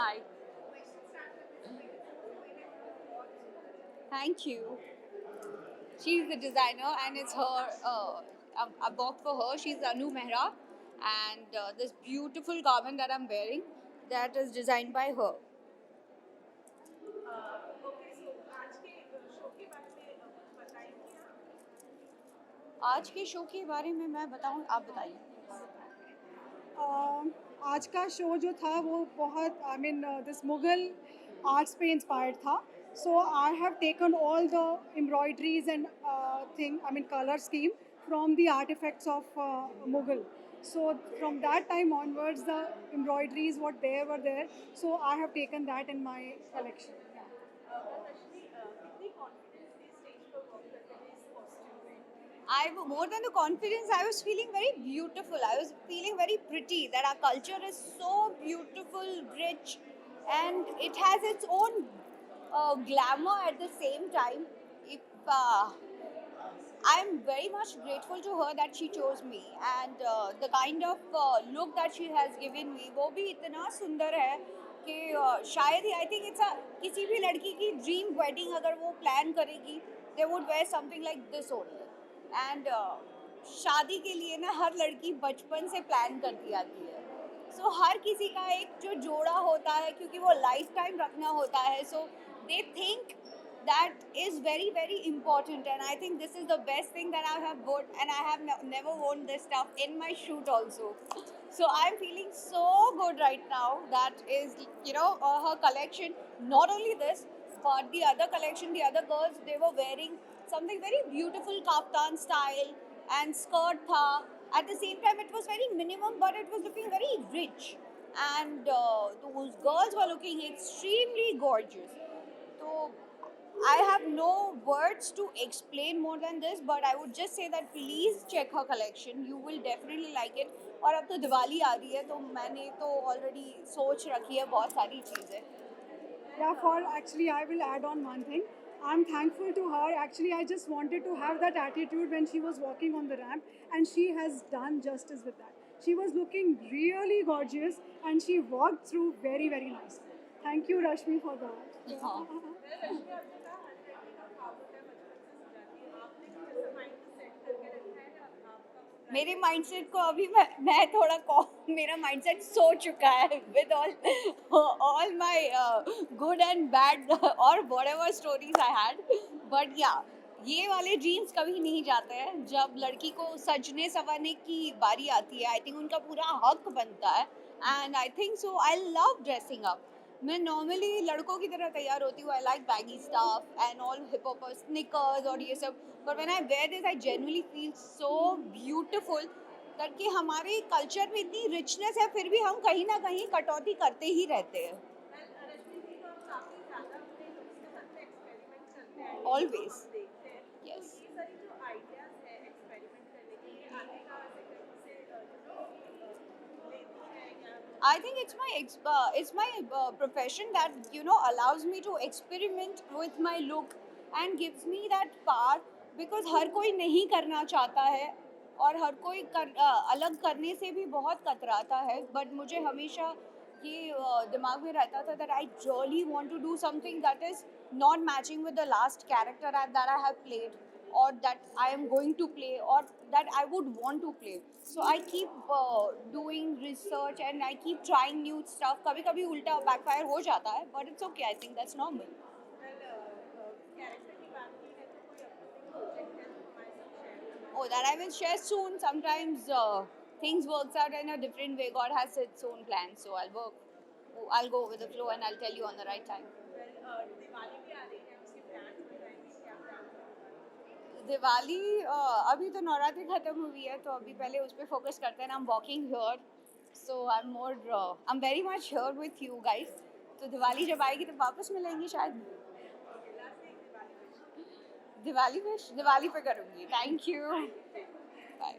Hi. Thank you. She's the designer, and it's her. I bought for her. She's Anu Mehra, and this beautiful garment that I'm wearing, that is designed by her. आज के show के बारे में मैं बताऊं, आप बताइए. अ, आज का शो जो था वो बहुत दिस मुगल आर्ट्स पे इंस्पायर्ड था. So I have taken all the embroideries and thing colour scheme from the artifacts of Mughal. So from that time onwards, the embroideries what there were there. So I have taken that in my collection. I more than the confidence, I was feeling very beautiful. I was feeling very pretty. That our culture is so beautiful, rich, and it has its own glamour at the same time. If I'm very much grateful to her that she chose me, and the kind of look that she has given me, वो भी इतना सुंदर है कि शायद ही I think it's a किसी भी लड़की की dream wedding अगर वो plan करेगी, they would wear something like this only. And शादी के लिए ना हर लड़की बचपन से प्लान करती आती है. सो हर किसी का एक जो जोड़ा होता है, क्योंकि वो लाइफ टाइम रखना होता है, so they think that is very very important, and I think this is the best thing that I have bought, and I have never worn this stuff in my shoot also. So I'm feeling so good right now. That is, her collection, not only this but the other collection, the other girls, they were wearing something very beautiful kaftan style and skirt tha. At the same time it was very minimum, but it was looking very rich, and those girls were looking extremely gorgeous. So I have no words to explain more than this, but I would just say that please check her collection. You will definitely like it. और अब तो दिवाली आ रही है, तो मैंने तो already सोच रखी है बहुत सारी चीज़ें. Yeah, for actually, I will add on one thing. I'm thankful to her. Actually, I just wanted to have that attitude when she was walking on the ramp, and she has done justice with that. She was looking really gorgeous, and she walked through very, very nicely. Thank you, Rashmi, for that. हाँ. मेरे mindset को अभी मैं थोड़ा मेरा mindset सो चुका है with all my good and bad और whatever stories I had. But yeah, ये वाले ड्रीम्स कभी नहीं जाते हैं. जब लड़की को सजने संवरने की बारी आती है, आई थिंक उनका पूरा हक बनता है. And I think so I love dressing up. मैं नॉर्मली लड़कों की तरह तैयार होती हूँ. I like baggy stuff and all hip hop sneakers और ये सब. But when I wear this, I genuinely feel so beautiful. कि हमारे कल्चर में इतनी रिचनेस है, फिर भी हम कहीं ना कहीं कटौती करते ही रहते हैं. Always. Yes. I think it's my profession that allows me to experiment with my look and gives me that power, because हर कोई नहीं करना चाहता है और हर कोई अलग करने से भी बहुत कतराता है. बट मुझे हमेशा ये दिमाग में रहता था that I really want to do something that is not matching with the last character that I have played, or that I am going to play, or that I would want to play. So I keep doing research and I keep trying new stuff. कभी कभी उल्टा backfire हो जाता है, but it's okay. I think that's normal. Oh, that I will share soon. Sometimes things works out in a different way. God has its own plans, so I'll go with the flow and I'll tell you on the right time. Diwali अभी तो नवरात्रि खत्म हुई है, तो अभी पहले उस पर फोकस करते हैं. I am walking here, so I am very much here with you guys. तो दिवाली जब आएगी तो वापस मिलेंगे शायद. दिवाली पे करूँगी. Thank you. बाय.